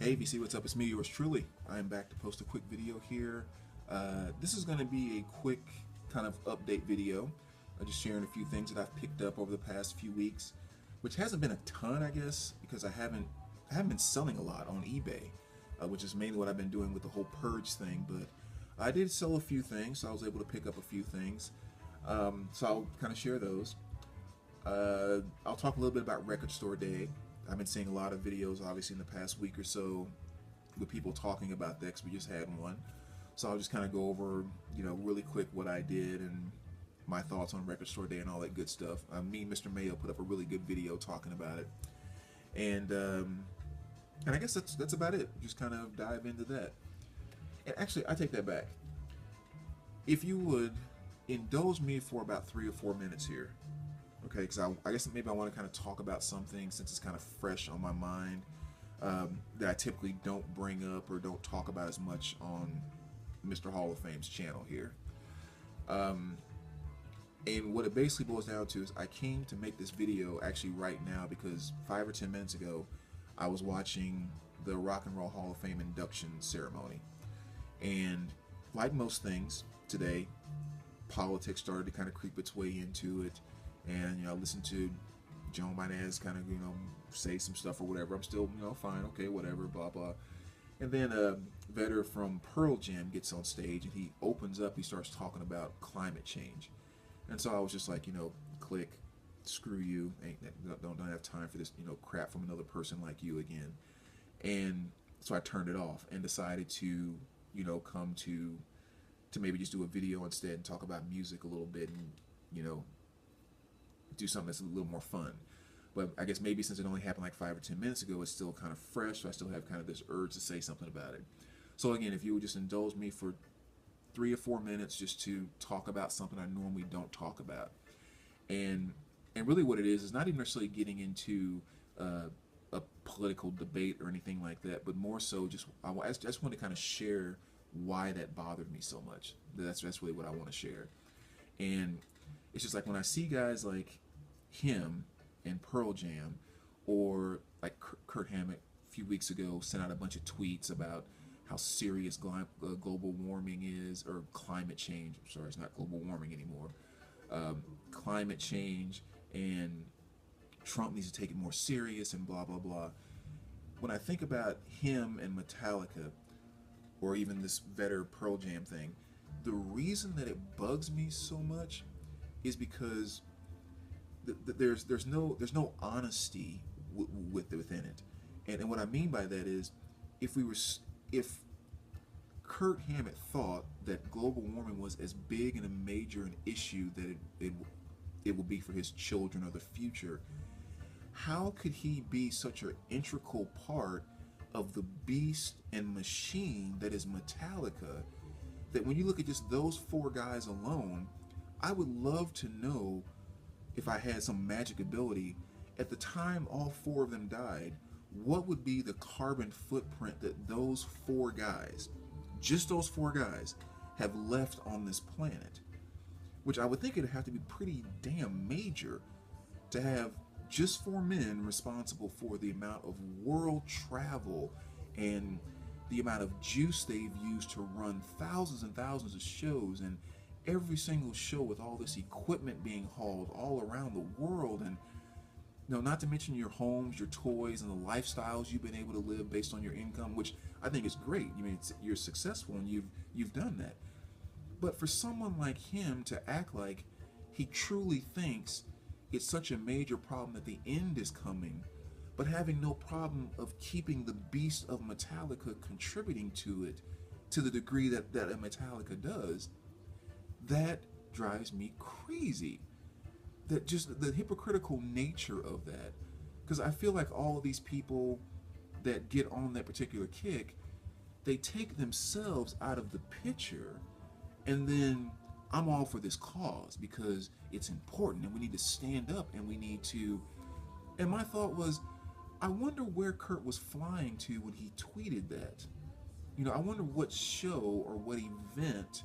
Hey VC, what's up? It's me, yours truly. I am back to post a quick video here. This is going to be a quick kind of update video. Just sharing a few things that I've picked up over the past few weeks, which hasn't been a ton, I guess, because I haven't been selling a lot on eBay, which is mainly what I've been doing with the whole purge thing. But I did sell a few things, so I was able to pick up a few things. So I'll kind of share those. I'll talk a little bit about Record Store Day. I've been seeing a lot of videos, obviously, in the past week or so with people talking about that, because we just had one. So I'll just kind of go over, really quick what I did and my thoughts on Record Store Day and all that good stuff. Me and Mr. Mayo put up a really good video talking about it. And I guess that's about it. Just kind of dive into that. And actually, I take that back. If you would indulge me for about 3 or 4 minutes here, okay, because I guess maybe I want to kind of talk about something since it's kind of fresh on my mind, that I typically don't bring up or don't talk about as much on Mr. Hall of Fame's channel here. And what it basically boils down to is I came to make this video actually right now because 5 or 10 minutes ago I was watching the Rock and Roll Hall of Fame induction ceremony. And like most things today, politics started to kind of creep its way into it. And I listened to Joan Baez kind of say some stuff or whatever. I'm still fine, okay, whatever, blah blah. And then Vedder from Pearl Jam gets on stage and he opens up. He starts talking about climate change, and so I was just like, click, screw you, don't have time for this crap from another person like you again. And so I turned it off and decided to come to maybe just do a video instead and talk about music a little bit and do something that's a little more fun. But I guess maybe since it only happened like 5 or 10 minutes ago, it's still kind of fresh, so I still have kind of this urge to say something about it. So again, if you would just indulge me for 3 or 4 minutes just to talk about something I normally don't talk about. And really what it is not even necessarily getting into a political debate or anything like that, but more so I just want to kind of share why that bothered me so much. That's really what I want to share. And it's just like when I see guys like him and Pearl Jam, or like Kurt Hammett a few weeks ago sent out a bunch of tweets about how serious global warming is, or climate change. I'm sorry, it's not global warming anymore. Climate change, and Trump needs to take it more serious, and blah blah blah. When I think about him and Metallica, or even this Vedder Pearl Jam thing, the reason that it bugs me so much is because there's no honesty within it, and what I mean by that is if Kurt Hammett thought that global warming was as big and a major an issue that it will be for his children or the future, how could he be such an integral part of the beast and machine that is Metallica, that when you look at just those 4 guys alone, I would love to know, if I had some magic ability, at the time all 4 of them died, what would be the carbon footprint that those 4 guys, just those 4 guys, have left on this planet? Which I would think it'd have to be pretty damn major to have just 4 men responsible for the amount of world travel and the amount of juice they've used to run thousands and thousands of shows, and every single show with all this equipment being hauled all around the world, and not to mention your homes, your toys, and the lifestyles you've been able to live based on your income, which I think is great. You're successful and you've done that. But for someone like him to act like he truly thinks it's such a major problem that the end is coming, but having no problem of keeping the beast of Metallica contributing to it to the degree that a Metallica does, that drives me crazy. That just the hypocritical nature of that. Because I feel like all of these people that get on that particular kick, they take themselves out of the picture, and then I'm all for this cause because it's important and we need to stand up and we need to. And my thought was, I wonder where Kurt was flying to when he tweeted that. I wonder what show or what event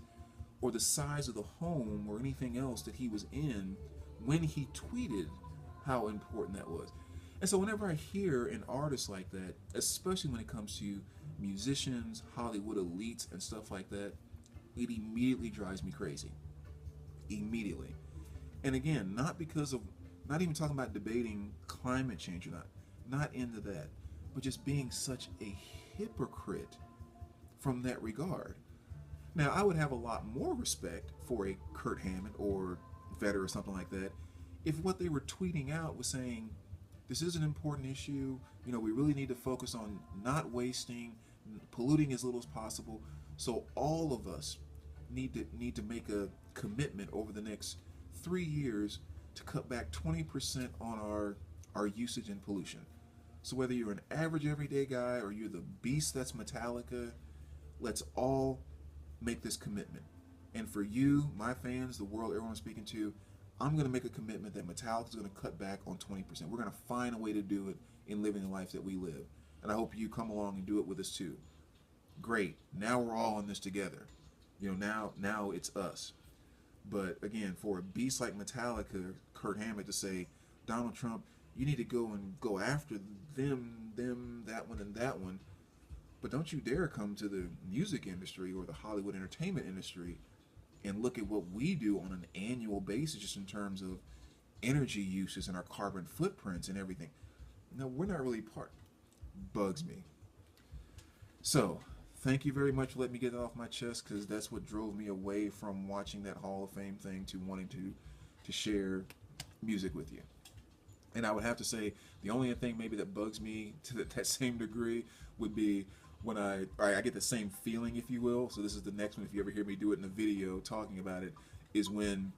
or the size of the home or anything else that he was in when he tweeted how important that was. And so whenever I hear an artist like that, especially when it comes to musicians, Hollywood elites, and stuff like that, it immediately drives me crazy. Immediately. And again, not because of, not even talking about debating climate change or not, not into that, but just being such a hypocrite from that regard. Now, I would have a lot more respect for a Kurt Hammond or Vedder or something like that if what they were tweeting out was saying, this is an important issue, we really need to focus on not wasting, polluting as little as possible. So all of us need to make a commitment over the next 3 years to cut back 20% on our usage and pollution. So whether you're an average everyday guy or you're the beast that's Metallica, let's all make this commitment. And for you, my fans, the world, everyone I'm speaking to, I'm going to make a commitment that Metallica is going to cut back on 20%. We're going to find a way to do it in living the life that we live. And I hope you come along and do it with us too. Great. Now we're all in this together. Now it's us. But again, for a beast like Metallica, Kurt Hammond, to say, Donald Trump, you need to go after them, that one, and that one. But don't you dare come to the music industry or the Hollywood entertainment industry and look at what we do on an annual basis just in terms of energy uses and our carbon footprints and everything. No, we're not really part. Bugs me. So, thank you very much for letting me get that off my chest, because that's what drove me away from watching that Hall of Fame thing to wanting to share music with you. And I would have to say the only thing maybe that bugs me to that same degree would be when I get the same feeling, if you will. So this is the next one, if you ever hear me do it in a video talking about it, is when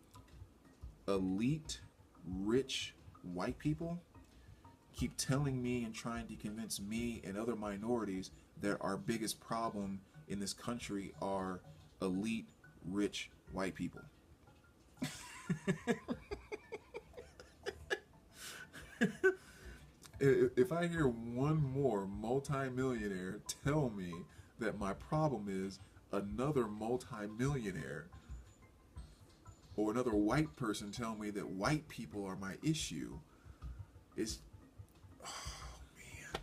elite, rich, white people keep telling me and trying to convince me and other minorities that our biggest problem in this country are elite, rich, white people. If I hear one more multimillionaire tell me that my problem is another multimillionaire, or another white person tell me that white people are my issue, it's, oh man.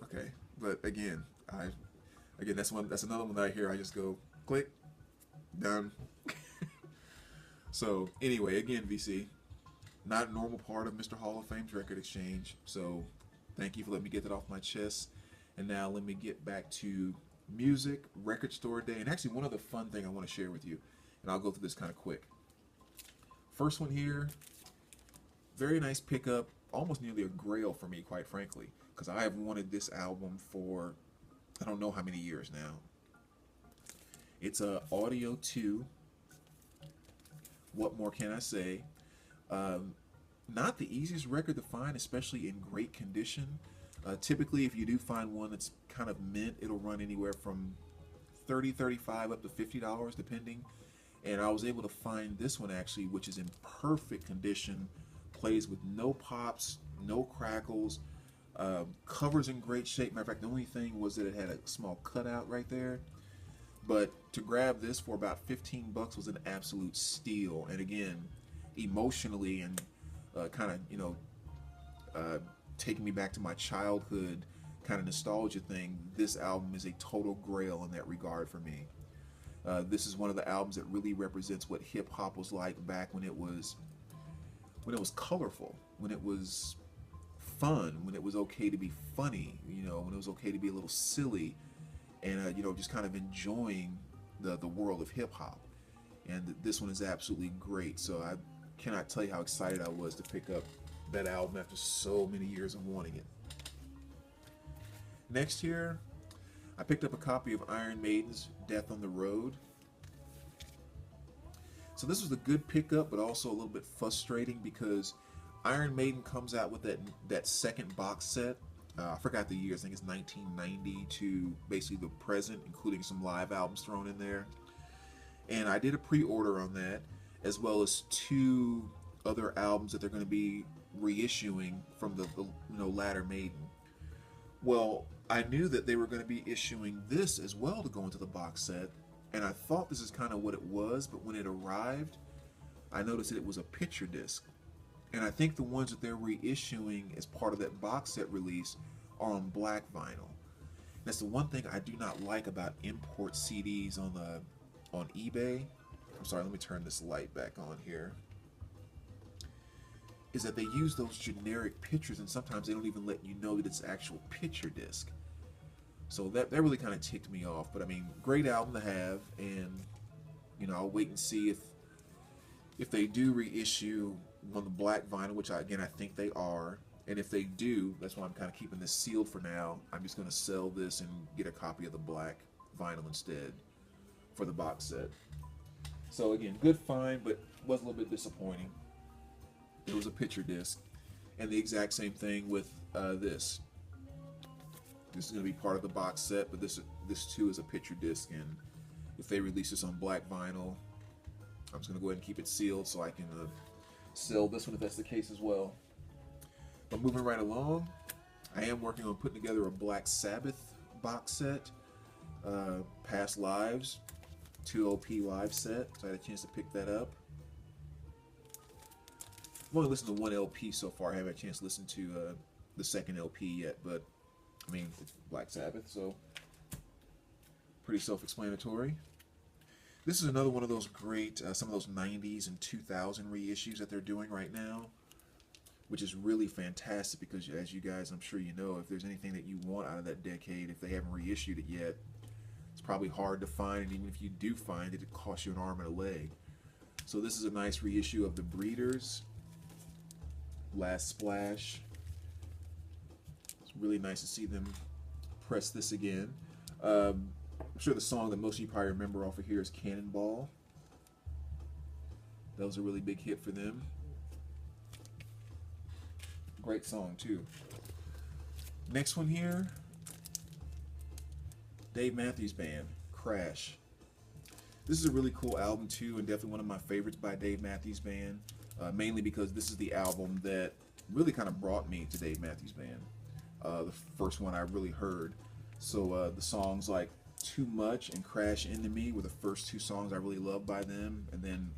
Okay, but again, that's another one that I hear, I just go click, done. So anyway, again, VC, not a normal part of Mr. Hall of Fame's record exchange. So thank you for letting me get that off my chest. And now let me get back to music, record store day, and actually one other fun thing I want to share with you. And I'll go through this kind of quick. First one here, very nice pickup, almost nearly a grail for me, quite frankly, because I have wanted this album for I don't know how many years now. It's a Audio 2. What more can I say? Not the easiest record to find, especially in great condition. Typically, if you do find one that's kind of mint, it'll run anywhere from $30, $35 up to $50, depending. And I was able to find this one actually, which is in perfect condition, plays with no pops, no crackles, covers in great shape. Matter of fact, the only thing was that it had a small cutout right there. But to grab this for about 15 bucks was an absolute steal. And again, emotionally and kind of, taking me back to my childhood kind of nostalgia thing, this album is a total grail in that regard for me. This is one of the albums that really represents what hip hop was like back when it was colorful, when it was fun, when it was okay to be funny, when it was okay to be a little silly, and just kind of enjoying the world of hip hop. And this one is absolutely great. So I cannot tell you how excited I was to pick up that album after so many years of wanting it. Next here, I picked up a copy of Iron Maiden's Death on the Road. So this was a good pickup, but also a little bit frustrating because Iron Maiden comes out with that second box set. I forgot the year, I think it's 1990 to basically the present, including some live albums thrown in there. And I did a pre-order on that, as well as 2 other albums that they're going to be reissuing from the latter Maiden. Well, I knew that they were going to be issuing this as well to go into the box set, and I thought this is kind of what it was, but when it arrived, I noticed that it was a picture disc. And I think the ones that they're reissuing as part of that box set release are on black vinyl. That's the one thing I do not like about import CDs on eBay. I'm sorry, let me turn this light back on here. Is that they use those generic pictures, and sometimes they don't even let you know that it's actual picture disc. So that really kind of ticked me off. But I mean, great album to have, and you know, I'll wait and see if they do reissue on the black vinyl, which I think they are. And if they do, that's why I'm kind of keeping this sealed for now. I'm just going to sell this and get a copy of the black vinyl instead for the box set. So again, good find, but was a little bit disappointing. It was a picture disc, and the exact same thing with this. This is going to be part of the box set, but this too is a picture disc, and if they release this on black vinyl, I'm just going to go ahead and keep it sealed so I can sell this one if that's the case as well. But moving right along, I am working on putting together a Black Sabbath box set, Past Lives, 2 LP live set, so I had a chance to pick that up. I've only listened to one LP so far. I haven't had a chance to listen to the second LP yet, but I mean, it's Black Sabbath, so pretty self-explanatory. This is another one of those great, some of those 90s and 2000 reissues that they're doing right now, which is really fantastic because, as you guys, I'm sure you know, if there's anything that you want out of that decade, if they haven't reissued it yet, it's probably hard to find, and even if you do find it, it costs you an arm and a leg. So this is a nice reissue of The Breeders, Last Splash. It's really nice to see them press this again. I'm sure the song that most of you probably remember off of here is Cannonball. That was a really big hit for them. Great song too. Next one here, Dave Matthews Band, Crash. This is a really cool album too, and definitely one of my favorites by Dave Matthews Band, mainly because this is the album that really kind of brought me to Dave Matthews Band. The first one I really heard. So the songs like Too Much and Crash Into Me were the first two songs I really loved by them, and then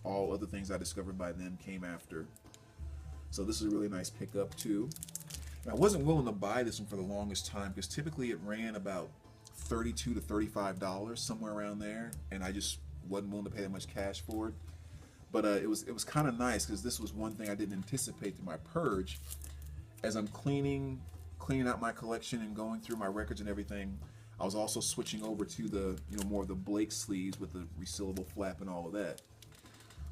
all other things I discovered by them came after. So this is a really nice pickup too. And I wasn't willing to buy this one for the longest time because typically it ran about $32 to $35, somewhere around there, and I just wasn't willing to pay that much cash for it. But it was kind of nice because this was one thing I didn't anticipate through my purge. As I'm cleaning out my collection and going through my records and everything, I was also switching over to the more of the Blake sleeves with the resealable flap and all of that.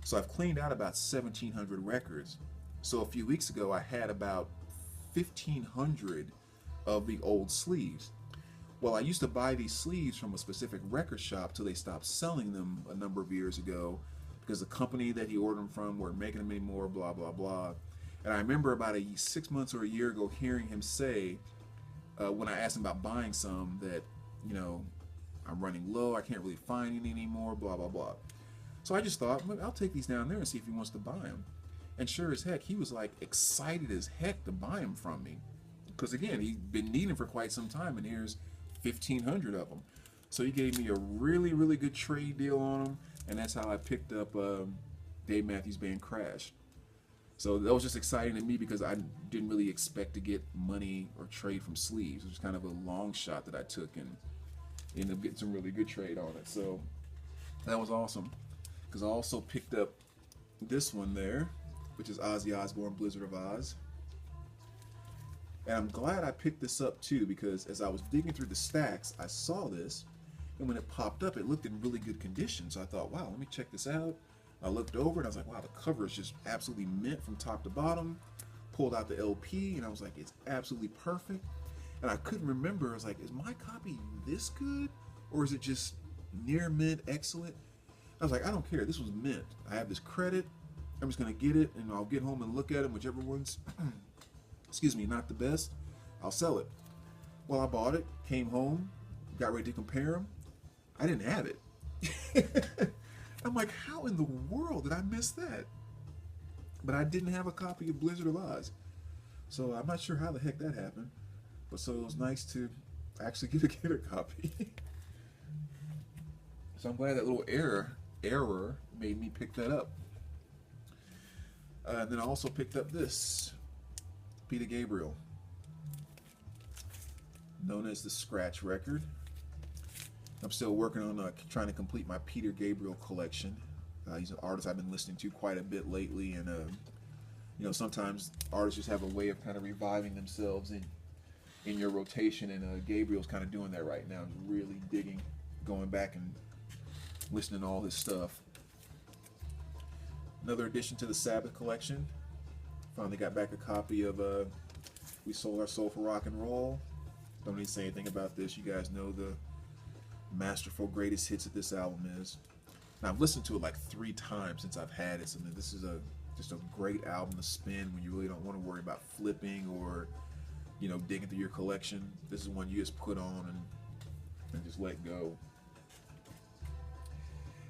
So I've cleaned out about 1,700 records. So a few weeks ago I had about 1,500 of the old sleeves. Well, I used to buy these sleeves from a specific record shop till they stopped selling them a number of years ago because the company that he ordered them from weren't making them anymore, blah, blah, blah. And I remember about 6 months or a year ago hearing him say, when I asked him about buying some, that, I'm running low, I can't really find any anymore, blah, blah, blah. So I just thought, well, I'll take these down there and see if he wants to buy them. And sure as heck, he was like excited as heck to buy them from me. Because again, he'd been needing them for quite some time, and here's 1,500 of them. So he gave me a really, really good trade deal on them, and that's how I picked up Dave Matthews Band Crash. So that was just exciting to me because I didn't really expect to get money or trade from sleeves. It was kind of a long shot that I took and ended up getting some really good trade on it. So that was awesome. Because I also picked up this one there, which is Ozzy Osbourne, Blizzard of Oz. And I'm glad I picked this up too, because as I was digging through the stacks, I saw this, and when it popped up, it looked in really good condition. So I thought, wow, let me check this out. I looked over and I was like, wow, the cover is just absolutely mint from top to bottom. Pulled out the LP and I was like, it's absolutely perfect. And I couldn't remember, I was like, is my copy this good? Or is it just near mint, excellent? I was like, I don't care, this was mint. I have this credit, I'm just gonna get it and I'll get home and look at it, whichever one's, excuse me, not the best, I'll sell it. Well, I bought it, came home, got ready to compare them. I didn't have it. I'm like, how in the world did I miss that? But I didn't have a copy of Blizzard of Oz. So I'm not sure how the heck that happened. But so it was nice to actually get a copy. So I'm glad that little error made me pick that up. And then I also picked up this Peter Gabriel, known as the Scratch Record. I'm still working on trying to complete my Peter Gabriel collection. He's an artist I've been listening to quite a bit lately, and sometimes artists just have a way of kind of reviving themselves in your rotation, and Gabriel's kind of doing that right now. He's really digging, going back and listening to all his stuff. Another addition to the Sabbath collection. Finally got back a copy of We Sold Our Soul for Rock and Roll. Don't need to say anything about this. You guys know the masterful greatest hits that this album is. Now, I've listened to it like 3 times since I've had it. So this is just a great album to spin when you really don't want to worry about flipping or digging through your collection. This is one you just put on and just let go.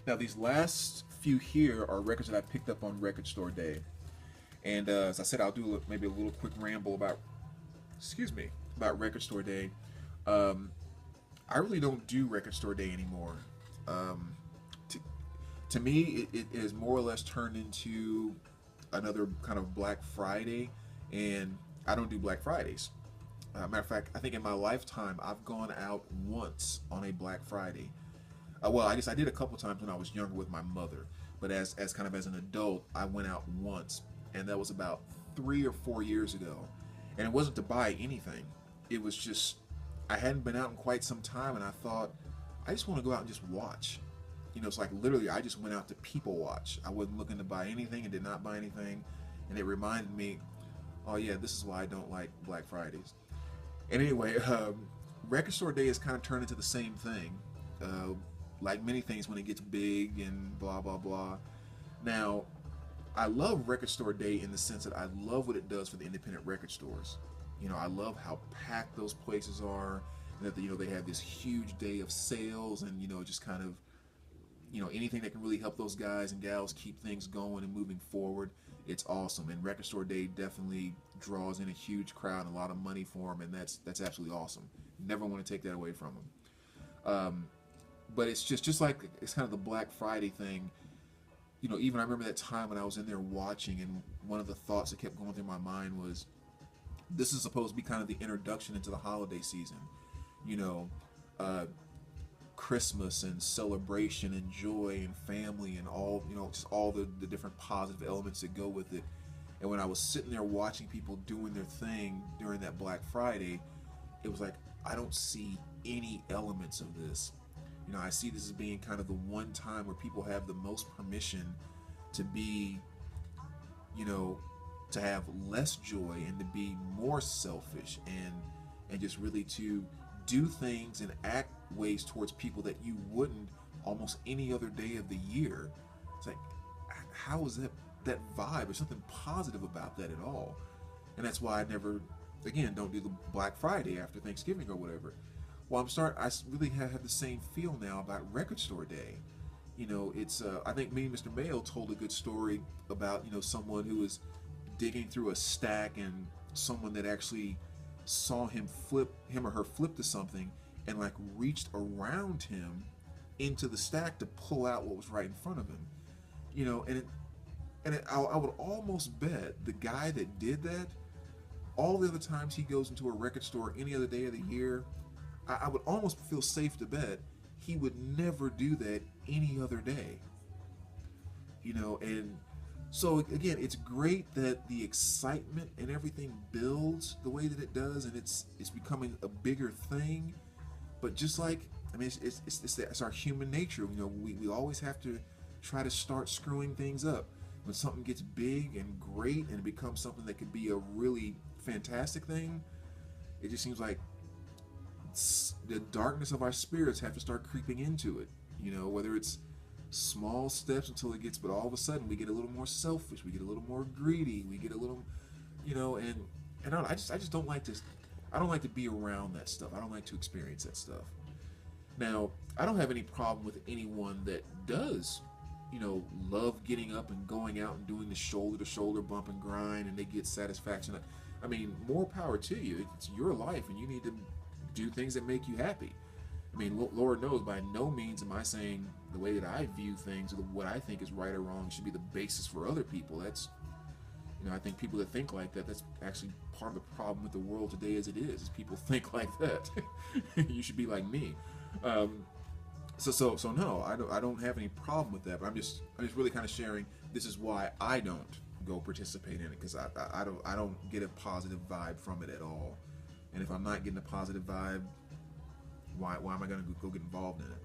Now, these last few here are records that I picked up on Record Store Day, and as I said, I'll do maybe a little quick ramble about Record Store Day. I really don't do Record Store Day anymore. To me, it is more or less turned into another kind of Black Friday, and I don't do Black Fridays. Matter of fact, I think in my lifetime, I've gone out once on a Black Friday. Well, I guess I did a couple times when I was younger with my mother, but as kind of as an adult, I went out once, and that was about 3 or 4 years ago. And it wasn't to buy anything. It was just, I hadn't been out in quite some time, and I thought, I just want to go out and just watch. It's like literally I just went out to people watch. I wasn't looking to buy anything and did not buy anything. And it reminded me, oh yeah, this is why I don't like Black Fridays. And anyway, Record Store Day has kind of turned into the same thing. Like many things when it gets big and blah, blah, blah. Now, I love Record Store Day in the sense that I love what it does for the independent record stores. I love how packed those places are, and that they have this huge day of sales, and just kind of anything that can really help those guys and gals keep things going and moving forward. It's awesome, and Record Store Day definitely draws in a huge crowd and a lot of money for them, and that's absolutely awesome. Never want to take that away from them. But it's just like it's kind of the Black Friday thing. Even I remember that time when I was in there watching, and one of the thoughts that kept going through my mind was, this is supposed to be kind of the introduction into the holiday season. Christmas and celebration and joy and family and all, just all the different positive elements that go with it. And when I was sitting there watching people doing their thing during that Black Friday, it was like, I don't see any elements of this. I see this as being kind of the one time where people have the most permission to be, to have less joy and to be more selfish and just really to do things and act ways towards people that you wouldn't almost any other day of the year. It's like, how is that vibe? There's something positive about that at all. And that's why I never, again, don't do the Black Friday after Thanksgiving or whatever. Well, I really have the same feel now about Record Store Day. It's I think me and Mr. Mayo told a good story about someone who was digging through a stack, and someone that actually saw him or her flip to something and like reached around him into the stack to pull out what was right in front of him. I would almost bet the guy that did that, all the other times he goes into a record store any other day of the year, I would almost feel safe to bet he would never do that any other day. And so again, it's great that the excitement and everything builds the way that it does, and it's becoming a bigger thing. But just like, it's our human nature. We always have to try to start screwing things up. When something gets big and great and it becomes something that could be a really fantastic thing, it just seems like the darkness of our spirits have to start creeping into it. Whether it's small steps until it gets, but all of a sudden we get a little more selfish, we get a little more greedy, we get a little, and I just don't like to. I don't like to be around that stuff. I don't like to experience that stuff. Now, I don't have any problem with anyone that does, love getting up and going out and doing the shoulder-to-shoulder bump and grind, and they get satisfaction. More power to you. It's your life, and you need to do things that make you happy. Lord knows, by no means am I saying the way that I view things or what I think is right or wrong should be the basis for other people. I think people that think like that, that's actually part of the problem with the world today as it is people think like that. You should be like me. So no, I don't have any problem with that. But I'm just really kind of sharing. This is why I don't go participate in it, because I don't get a positive vibe from it at all. And if I'm not getting a positive vibe, why am I going to go get involved in it?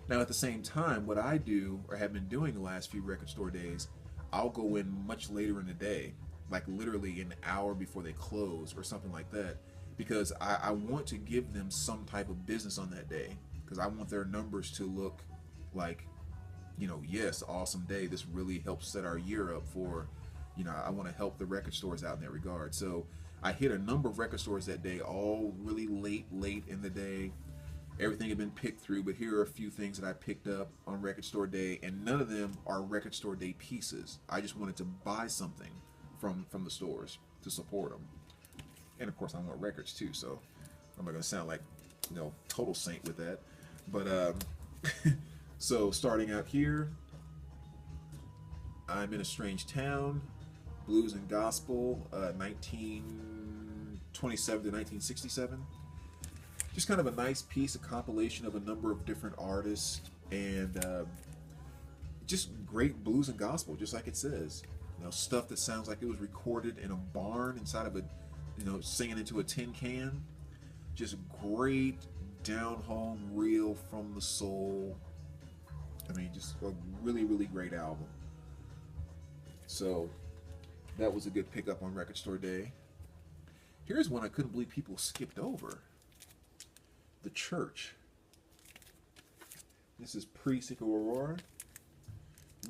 Now, at the same time, what I do, or have been doing the last few record store days, I'll go in much later in the day, like literally an hour before they close or something like that, because I want to give them some type of business on that day, because I want their numbers to look like, yes, awesome day. This really helps set our year up for, I want to help the record stores out in that regard. So I hit a number of record stores that day, all really late in the day. Everything had been picked through, but here are a few things that I picked up on record store day, and none of them are record store day pieces. I just wanted to buy something from the stores to support them. And of course I want records too, so I'm not going to sound like, total saint with that. But so starting out here, I'm in a Strange Town, Blues and Gospel, 1927 to 1967. Just kind of a nice piece, a compilation of a number of different artists, and just great blues and gospel, just like it says. Stuff that sounds like it was recorded in a barn inside of a, singing into a tin can. Just great, down home, real, from the soul. I mean, just a really, really great album. So that was a good pickup on Record Store Day. Here's one I couldn't believe people skipped over. The Church. This is pre-Cinco Aurora.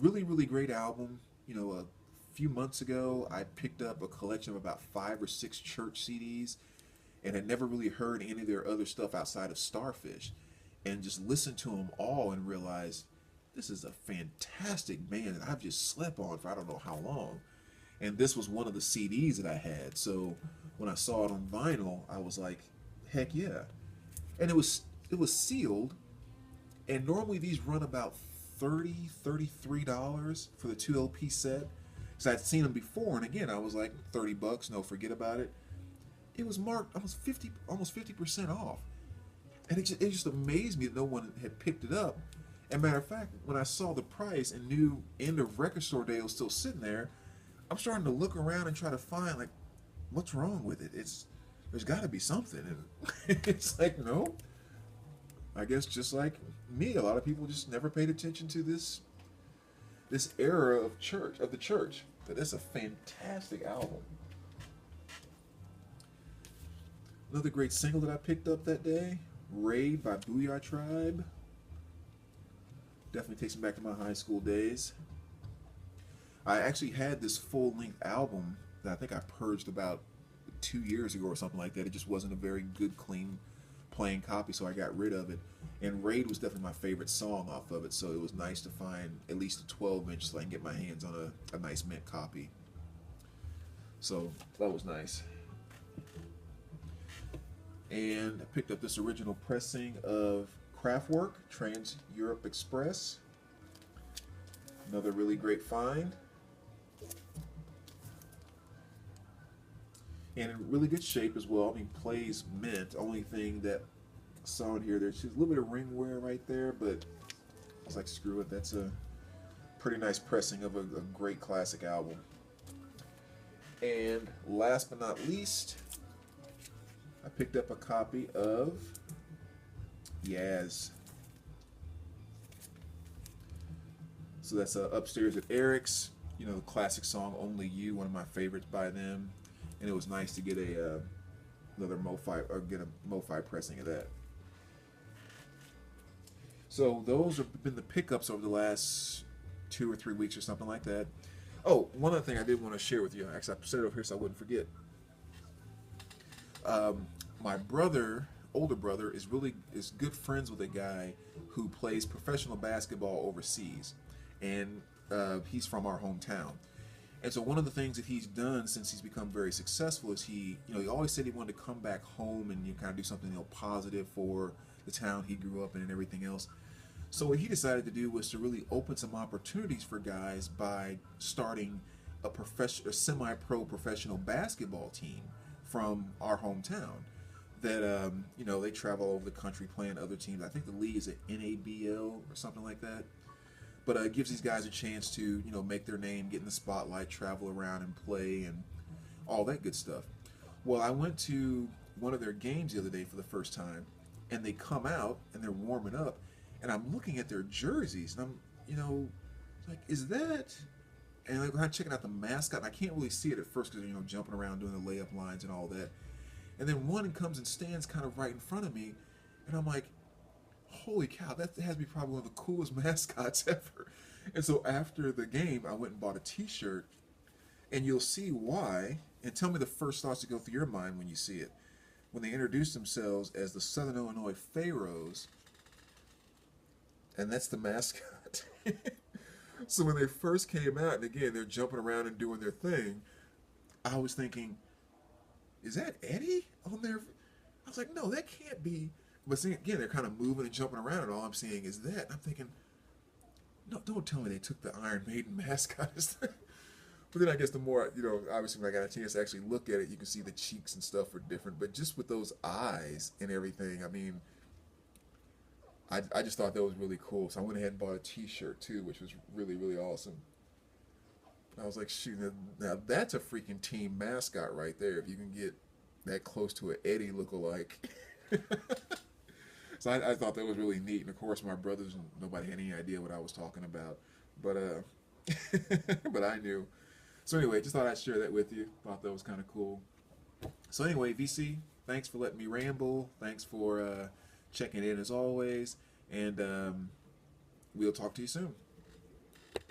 Really, really great album. A few months ago, I picked up a collection of about 5 or 6 Church CDs and had never really heard any of their other stuff outside of Starfish, and just listened to them all and realized this is a fantastic band that I've just slept on for I don't know how long. And this was one of the CDs that I had. So when I saw it on vinyl, I was like, heck yeah. And it was sealed, and normally these run about $33 for the 2 LP set. So I'd seen them before, and again I was like, $30, no, forget about it. It was marked almost 50% off, and it just amazed me that no one had picked it up. And matter of fact, when I saw the price and knew end of record store day was still sitting there, I'm starting to look around and try to find, like, what's wrong with it. There's got to be something, and it's like, no. I guess just like me, a lot of people just never paid attention to this era of the church. But it's a fantastic album. Another great single that I picked up that day, Raid by Booyah Tribe. Definitely takes me back to my high school days. I actually had this full-length album that I think I purged about 2 years ago or something like that. It just wasn't a very good, clean playing copy, so I got rid of it. And Raid was definitely my favorite song off of it, so it was nice to find at least a 12-inch so I can get my hands on a nice mint copy. So that was nice. And I picked up this original pressing of Kraftwerk, Trans-Europe Express. Another really great find. And in really good shape as well. I mean, plays mint. Only thing that I saw in here, there's just a little bit of ring wear right there, but I was like, screw it. That's a pretty nice pressing of a great classic album. And last but not least, I picked up a copy of Yaz. So that's Upstairs at Eric's. The classic song Only You, one of my favorites by them. And it was nice to get another MoFi pressing of that. So those have been the pickups over the last 2 or 3 weeks or something like that. Oh, one other thing I did want to share with you. Actually, I set it over here so I wouldn't forget. My older brother, is good friends with a guy who plays professional basketball overseas, and he's from our hometown. And so one of the things that he's done since he's become very successful is he always said he wanted to come back home and kind of do something positive for the town he grew up in and everything else. So what he decided to do was to really open some opportunities for guys by starting a semi-pro professional basketball team from our hometown that you know, they travel all over the country playing other teams. I think the league is at NABL or something like that. But it gives these guys a chance to, you know, make their name, get in the spotlight, travel around and play and all that good stuff. Well, I went to one of their games the other day for the first time, and they come out and they're warming up, and I'm looking at their jerseys, and I'm, you know, like, is that? And like, I'm checking out the mascot, and I can't really see it at first because, you know, jumping around doing the layup lines and all that. And then one comes and stands kind of right in front of me, and I'm like, holy cow, that has to be probably one of the coolest mascots ever. And so after the game, I went and bought a t-shirt, and you'll see why, and tell me the first thoughts that go through your mind when you see it. When they introduce themselves as the Southern Illinois Pharaohs, and that's the mascot. So when they first came out, and again, they're jumping around and doing their thing, I was thinking, is that Eddie on there? I was like, no, that can't be. But see, again, they're kind of moving and jumping around, and all I'm seeing is that. And I'm thinking, no, don't tell me they took the Iron Maiden mascot. But then I guess the more, you know, obviously when I got a chance to actually look at it, you can see the cheeks and stuff are different. But just with those eyes and everything, I mean, I just thought that was really cool. So I went ahead and bought a t-shirt too, which was really, really awesome. I was like, shoot, now that's a freaking team mascot right there. If you can get that close to an Eddie lookalike. So I thought that was really neat. And of course, my brothers, nobody had any idea what I was talking about. But but I knew. So anyway, just thought I'd share that with you. Thought that was kind of cool. So anyway, VC, thanks for letting me ramble. Thanks for checking in as always. And we'll talk to you soon.